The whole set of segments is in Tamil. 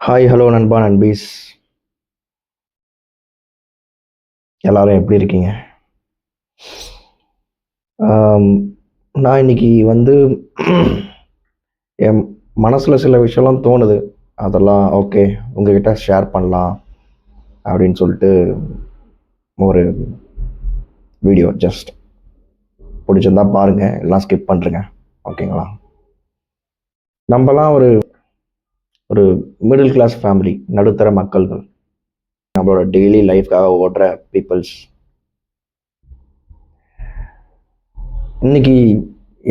ஹாய் ஹலோ நண்பா நண்பீஸ், எல்லாரும் எப்படி இருக்கீங்க? ஆம், நான் இன்னைக்கு என் மனசில் சில விஷயம்லாம் தோணுது. அதெல்லாம் ஓகே உங்ககிட்ட ஷேர் பண்ணலாம் அப்படின்னு சொல்லிட்டு ஒரு வீடியோ ஜஸ்ட் பிடிச்சிருந்தா பாருங்க, எல்லாம் ஸ்கிப் பண்ணுறேங்க. ஓகேங்களா? நம்மலாம் ஒரு ஒரு மிடில் கிளாஸ் ஃபேமிலி, நடுத்தர மக்கள்கள், நம்மளோட டெய்லி லைஃப்காக ஓடுற பீப்புள்ஸ். இன்னைக்கு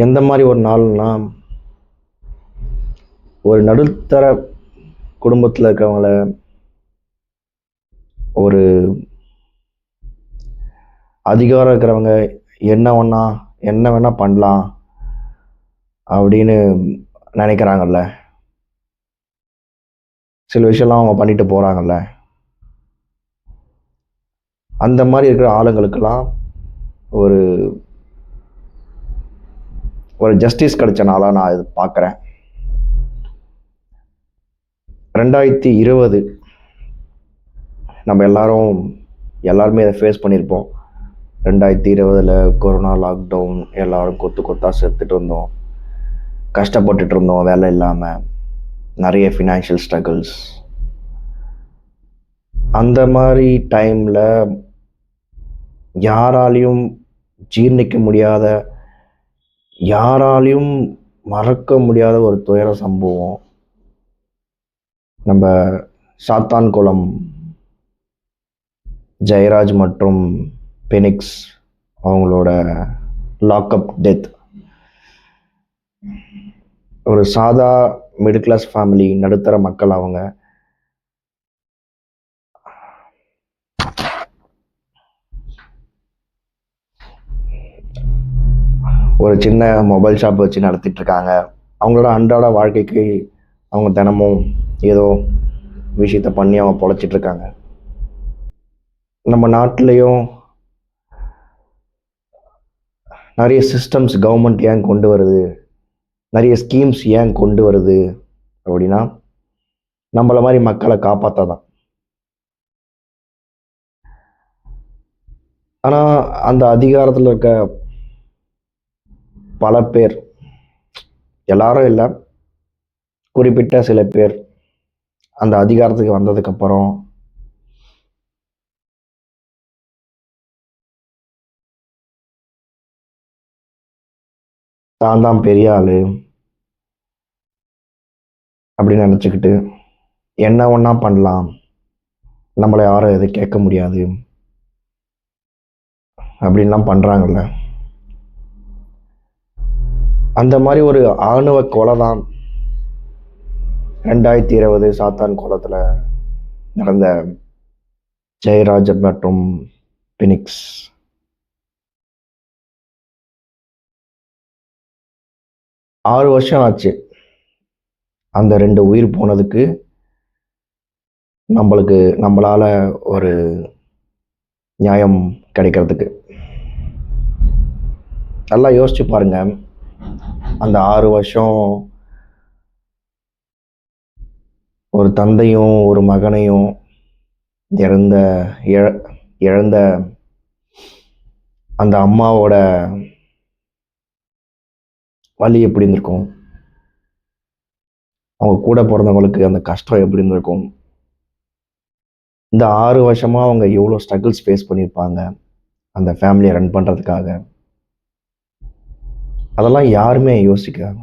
எந்த மாதிரி ஒரு நாள்னா, ஒரு நடுத்தர குடும்பத்தில் இருக்கிறவங்கள ஒரு அதிகாரம் இருக்கிறவங்க என்ன வேணால் பண்ணலாம் அப்படின்னு நினைக்கிறாங்கல்ல, சில விஷயம்லாம் அவங்க பண்ணிட்டு போகிறாங்கல்ல, அந்த மாதிரி இருக்கிற ஆளுங்களுக்கெல்லாம் ஒரு ஒரு ஜஸ்டிஸ் கிடைச்ச நாளாக நான் இது பார்க்குறேன். 2020 நம்ம எல்லாருமே இதை ஃபேஸ் பண்ணியிருப்போம். 2020 கொரோனா லாக்டவுன், எல்லாரும் கொத்து கொத்தாக செத்துட்டு இருந்தோம், கஷ்டப்பட்டுட்டு இருந்தோம், வேலை இல்லாமல், நிறைய ஃபினான்ஷியல் ஸ்ட்ரகிள்ஸ். அந்த மாதிரி டைமில் யாராலையும் ஜீர்ணிக்க முடியாத, யாராலையும் மறக்க முடியாத ஒரு துயர சம்பவம் நம்ம சாத்தான்குளம் ஜெயராஜ் மற்றும் பெனிக்ஸ் அவங்களோட லாக்அப் டெத். ஒரு சாதா மிடில் கிளாஸ் ஃபேமிலி, நடுத்தர மக்கள். அவங்க ஒரு சின்ன மொபைல் ஷாப் வச்சு நடத்திட்டு இருக்காங்க. அவங்களோட அன்றாட வாழ்க்கைக்கு அவங்க தினமும் ஏதோ விஷயத்த பண்ணி அவங்க பொழைச்சிட்டு இருக்காங்க. நம்ம நாட்டிலையும் நிறைய சிஸ்டம்ஸ் கவர்மெண்ட் ஏன் கொண்டு வருது, நிறைய ஸ்கீம்ஸ் ஏன் கொண்டு வருது அப்படின்னா, நம்மள மாதிரி மக்களை காப்பாற்றாதான். ஆனால் அந்த அதிகாரத்தில் இருக்க பல பேர், எல்லாரும் இல்லை, குறிப்பிட்ட சில பேர் அந்த அதிகாரத்துக்கு வந்ததுக்கப்புறம் தான் தான் பெரிய ஆளு அப்படின்னு நினச்சிக்கிட்டு என்ன ஒன்றா பண்ணலாம், நம்மளை யாரும் எதை கேட்க முடியாது அப்படின்லாம் பண்ணுறாங்கல்ல. அந்த மாதிரி ஒரு ஆணவ கொலை தான் 2020 சாத்தான் குளத்தில் நடந்த ஜெயராஜ் மற்றும் பினிக்ஸ். 6 வருஷம் ஆச்சு அந்த 2 உயிர் போனதுக்கு. நம்மளால ஒரு நியாயம் கிடைக்கிறதுக்கு நல்லா யோசிச்சு பாருங்க. அந்த 6 வருஷம் ஒரு தந்தையும் ஒரு மகனையும் இழந்த இழந்த அந்த அம்மாவோட வலி எப்படி இருந்திருக்கும், அவங்க கூட பிறந்தவங்களுக்கு அந்த கஷ்டம் எப்படி இருந்திருக்கும், இந்த 6 வருஷமா அவங்க எவ்வளோ ஸ்ட்ரகிள்ஸ் ஃபேஸ் பண்ணியிருப்பாங்க அந்த ஃபேமிலியை ரன் பண்ணுறதுக்காக. அதெல்லாம் யாருமே யோசிக்கிறாங்க.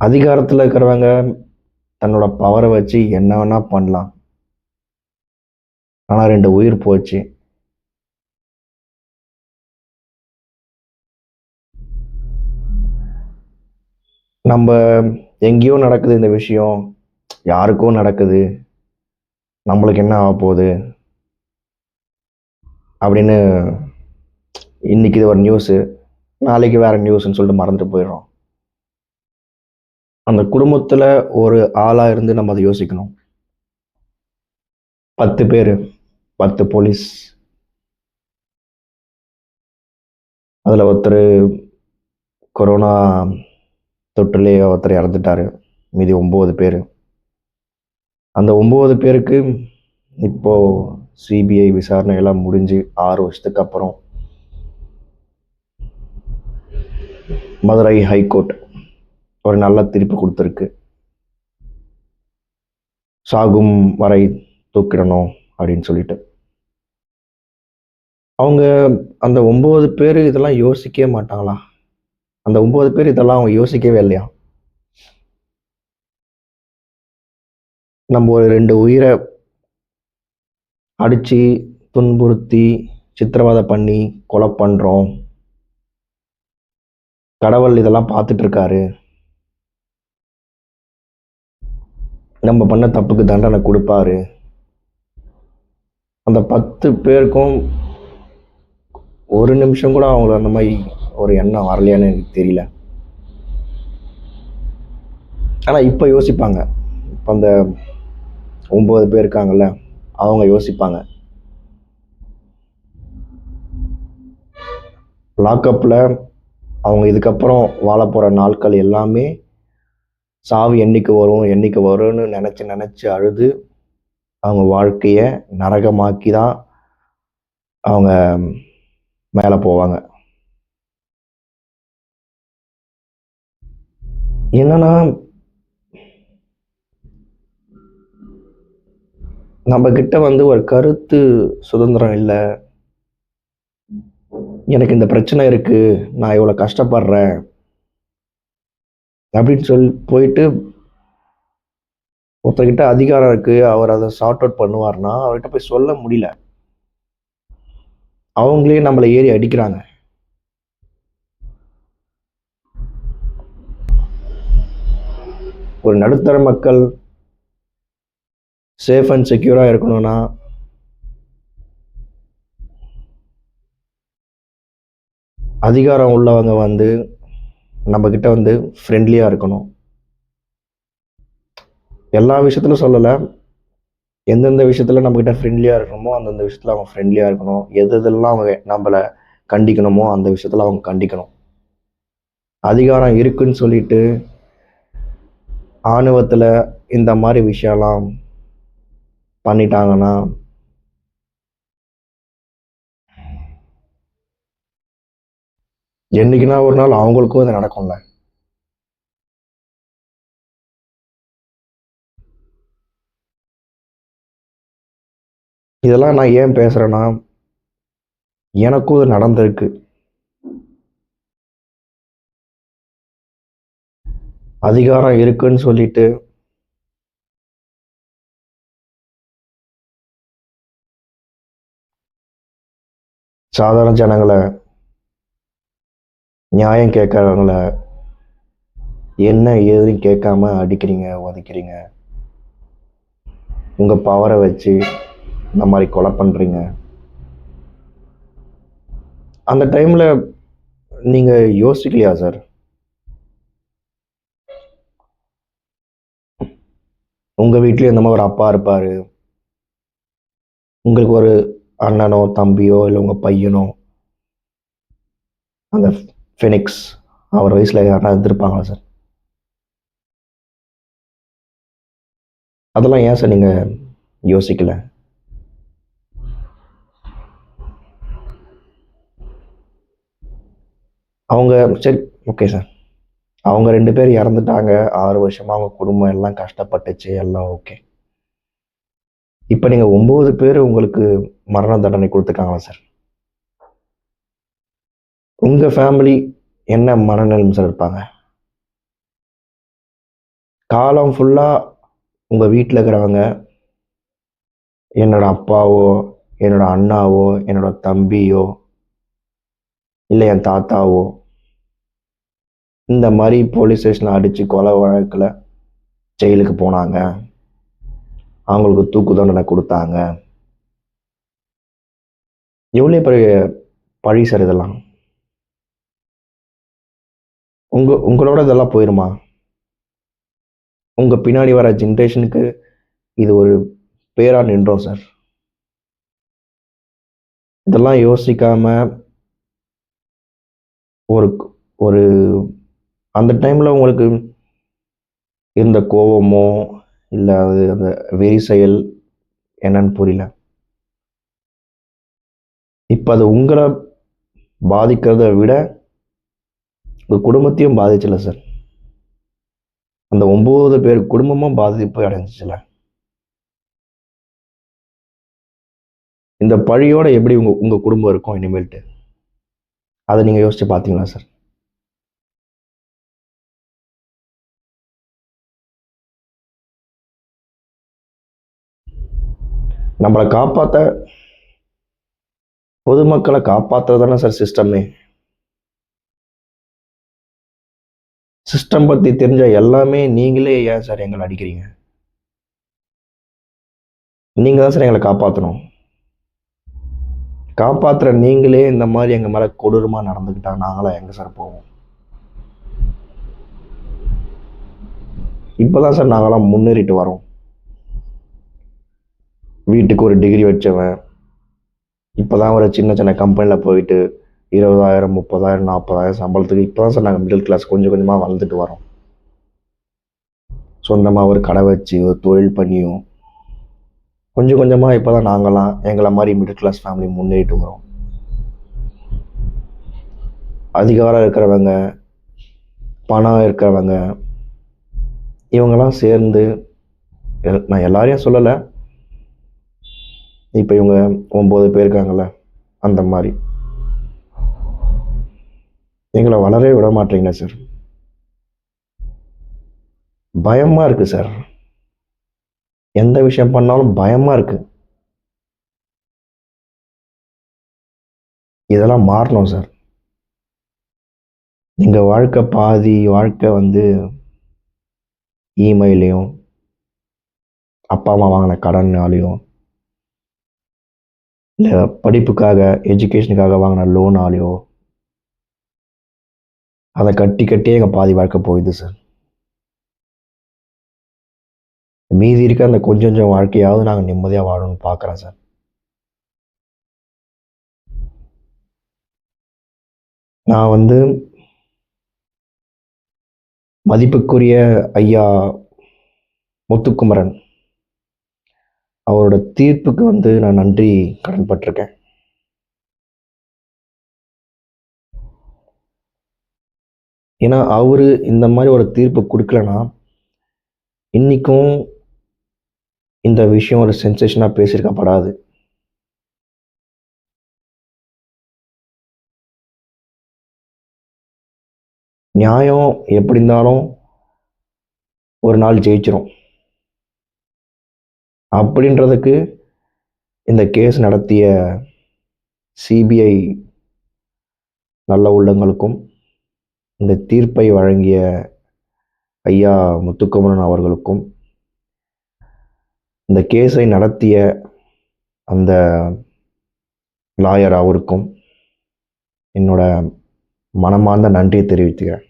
அதிகாரத்தில் இருக்கிறவங்க தன்னோட பவரை வச்சு என்ன வேணா பண்ணலாம். ஆனால் 2 உயிர் போச்சு. நம்ம எங்கேயோ நடக்குது இந்த விஷயம், யாருக்கோ நடக்குது, நம்மளுக்கு என்ன ஆக போகுது அப்படின்னு இன்னைக்கு இது ஒரு நியூஸு, நாளைக்கு வேற நியூஸ்ன்னு சொல்லிட்டு மறந்துட்டு போயிடுறோம். அந்த குடும்பத்தில் ஒரு ஆளாக இருந்து நம்ம அதை யோசிக்கணும். 10 பேர், 10 போலீஸ், அதில் ஒருத்தர் கொரோனா தொற்றுலேயே ஒருத்தர் இறந்துட்டாரு. மீதி 9 பேர். அந்த 9 பேருக்கு இப்போது சிபிஐ விசாரணை எல்லாம் முடிஞ்சு 6 வருஷத்துக்கு அப்புறம் மதுரை ஹைகோர்ட் ஒரு நல்ல தீர்ப்பு கொடுத்துருக்கு. சாகும் வரை தூக்கிடணும் அப்படின்னு சொல்லிட்டு. அவங்க அந்த 9 பேர் இதெல்லாம் யோசிக்கவே மாட்டாங்களா? அந்த 9 பேர் இதெல்லாம் அவங்க யோசிக்கவே இல்லையா? நம்ம ஒரு 2 உயிரை அடித்து துன்புறுத்தி சித்திரவதை பண்ணி கொலை பண்ணுறோம். கடவுள் இதெல்லாம் பார்த்துட்டு இருக்காரு. நம்ம பண்ண தப்புக்கு தண்டனை கொடுப்பாரு. அந்த 10 பேருக்கும் ஒரு நிமிஷம் கூட அவங்களுக்கு அந்த மாதிரி ஒரு எண்ணம் வரலையான்னு எனக்கு தெரியல. ஆனால் இப்போ யோசிப்பாங்க. இப்போ அந்த 9 பேர் இருக்காங்கல்ல, அவங்க யோசிப்பாங்க. லாக்அப்பில் அவங்க இதுக்கப்புறம் வாழ போகிற நாட்கள் எல்லாமே சாவு என்னைக்கு வரும்னு நினச்சி அழுது அவங்க வாழ்க்கையை நரகமாக்கி தான் அவங்க மேலே போவாங்க. என்னன்னா, நம்ம கிட்ட ஒரு கருத்து சுதந்திரம் இல்லை. எனக்கு இந்த பிரச்சனை இருக்கு, நான் இவ்வளோ கஷ்டப்படுறேன் அப்படின்னு சொல்லி போயிட்டு ஒருத்தர்கிட்ட அதிகாரம் இருக்கு, அவர் அதை சார்ட் அவுட் பண்ணுவார்னா அவர்கிட்ட போய் சொல்ல முடியல. அவங்களே நம்மளை ஏறி அடிக்கிறாங்க. ஒரு நடுத்தர மக்கள் சேஃப் அண்ட் செக்யூராக இருக்கணும்னா அதிகாரம் உள்ளவங்க நம்மக்கிட்ட ஃப்ரெண்ட்லியாக இருக்கணும். எல்லா விஷயத்துலையும் சொல்லலை, எந்தெந்த விஷயத்தில் நம்மக்கிட்ட ஃப்ரெண்ட்லியாக இருக்கணுமோ அந்தந்த விஷயத்தில் அவங்க ஃப்ரெண்ட்லியாக இருக்கணும். எதெல்லாம் அவங்க நம்மளை கண்டிக்கணுமோ அந்த விஷயத்தில் அவங்க கண்டிக்கணும். அதிகாரம் இருக்குன்னு சொல்லிட்டு ஆணவத்தில் இந்த மாதிரி விஷயம்லாம் பண்ணிட்டாங்கன்னா என்னைக்குன்னா ஒரு நாள் அவங்களுக்கும் இது நடக்கும்ல. இதெல்லாம் நான் ஏன் பேசுகிறேன்னா, எனக்கும் இது நடந்திருக்கு. அதிகாரம் இருக்குன்னு சொல்லிட்டு சாதாரண ஜனங்களை, நியாயம் கேட்குறவங்கள என்ன ஏதுன்னு கேட்காம அடிக்கிறீங்க, உதைக்கிறீங்க. உங்கள் பவரை வச்சு இந்த மாதிரி கொலை பண்ணுறீங்க. அந்த டைமில் நீங்கள் யோசிக்கலையா சார்? உங்கள் வீட்லேயும் இந்த மாதிரி ஒரு அப்பா இருப்பார், உங்களுக்கு ஒரு அண்ணனோ தம்பியோ இல்லை உங்கள் பையனோ அந்த ஃபெனிக்ஸ் அவர் வயசில் யாருன்னா இருந்திருப்பாங்களா சார்? அதெல்லாம் ஏன் சார் நீங்கள் யோசிக்கல? அவங்க சரி, ஓகே சார், அவங்க 2 பேர் இறந்துட்டாங்க. 6 வருஷமாக அவங்க குடும்பம் எல்லாம் கஷ்டப்பட்டுச்சு, எல்லாம் ஓகே. இப்போ நீங்கள் 9 பேர் உங்களுக்கு மரண தண்டனை கொடுத்துருக்காங்களா சார்? உங்கள் ஃபேமிலி என்ன மனநிலைமை சார் இருப்பாங்க? காலம் ஃபுல்லாக உங்கள் வீட்டில் இருக்கிறவங்க என்னோட அப்பாவோ, என்னோட அண்ணாவோ, என்னோட தம்பியோ, இல்லை என் தாத்தாவோ இந்த மாதிரி போலீஸ் ஸ்டேஷனில் அடித்து கொலை வழக்கில் ஜெயிலுக்கு போனாங்க, அவங்களுக்கு தூக்கு தண்டனை கொடுத்தாங்க. எவ்வளோ பெரிய பழி சார் இதெல்லாம். உங்களோட இதெல்லாம் போயிருமா? உங்கள் பின்னாடி வர ஜென்ரேஷனுக்கு இது ஒரு பேராக நின்றோம் சார். இதெல்லாம் யோசிக்காம ஒரு ஒரு அந்த டைமில் உங்களுக்கு இருந்த கோபமோ இல்லை அது அந்த வெறி செயல் என்னன்னு புரியல. இப்போ அது உங்களை பாதிக்கிறத விட உங்கள் குடும்பத்தையும் பாதிச்சல சார். அந்த 9 பேர் குடும்பமும் பாதிப்பு அடைஞ்சிச்சுல. இந்த பழியோட எப்படி உங்கள் குடும்பம் இருக்கும் இனிமேல்ட்டு? அதை நீங்கள் யோசிச்சு பார்த்தீங்களா சார்? நம்மளை காப்பாற்ற, பொதுமக்களை காப்பாற்றுறது தானே சார் சிஸ்டமே. சிஸ்டம் பற்றி தெரிஞ்ச எல்லாமே நீங்களே ஏன் சார் எங்களை அடிக்கிறீங்க? நீங்கள் தான் சார் எங்களை காப்பாற்றணும். காப்பாற்றுற நீங்களே இந்த மாதிரி எங்கள் மேலே கொடூரமாக நடந்துக்கிட்டா நாங்களாம் எங்கே சார் போவோம்? இப்போ தான் சார் நாங்களாம் முன்னேறிட்டு வரோம். வீட்டுக்கு ஒரு டிகிரி வச்சவன் இப்போ தான் ஒரு சின்ன சின்ன கம்பெனியில் போயிட்டு 20,000 30,000 40,000 சம்பளத்துக்கு இப்போ தான் சார் நாங்கள் மிடில் கிளாஸ் கொஞ்சம் கொஞ்சமாக வளர்ந்துட்டு வரோம். சொந்தமாக ஒரு கடை வச்சு ஒரு தொழில் பண்ணியும் கொஞ்சம் கொஞ்சமாக இப்போ தான் நாங்களாம் எங்களை மாதிரி மிடில் கிளாஸ் ஃபேமிலி முன்னேறிட்டு வரோம். அதிகாரம் இருக்கிறவங்க, பணம் இருக்கிறவங்க, இவங்கெல்லாம் சேர்ந்து, நான் எல்லாரையும் சொல்லலை, இப்போ இவங்க 9 பேர் இருக்காங்கல்ல, அந்த மாதிரி எங்களை வளரவே விட மாட்டீங்களா சார்? பயமாக இருக்குது சார். எந்த விஷயம் பண்ணாலும் பயமாக இருக்குது. இதெல்லாம் மாறணும் சார். எங்கள் வாழ்க்கை பாதி வாழ்க்கை இமெயிலையும் அப்பா அம்மா வாங்கின கடனாலையும் இல்லை படிப்புக்காக எஜுகேஷனுக்காக வாங்கின லோனாலேயோ அதை கட்டி கட்டியே எங்கள் பாதி வாழ்க்கை போயிடுது சார். மீதி இருக்க அந்த கொஞ்சம் கொஞ்சம் வாழ்க்கையாவது நாங்கள் நிம்மதியாக வாழணும்னு பார்க்குறேன் சார். நான் மதிப்புக்குரிய ஐயா முத்துக்குமரன் அவரோட தீர்ப்புக்கு நான் நன்றி கடன் பட்டிருக்கேன். ஏன்னா அவரு இந்த மாதிரி ஒரு தீர்ப்பு கொடுக்கலன்னா இன்னைக்கும் இந்த விஷயம் ஒரு சென்சேஷனாக பேசியிருக்கப்படாது. நியாயம் எப்படி இருந்தாலும் ஒரு நாள் ஜெயிச்சிரும் அப்படின்றதுக்கு இந்த கேஸ் நடத்திய சிபிஐ நல்ல உள்ளங்களுக்கும் இந்த தீர்ப்பை வழங்கிய ஐயா முத்துக்குமரன் அவர்களுக்கும் இந்த கேஸை நடத்திய அந்த லாயர் அவருக்கும் என்னோட மனமார்ந்த நன்றியை தெரிவித்துக்கிறேன்.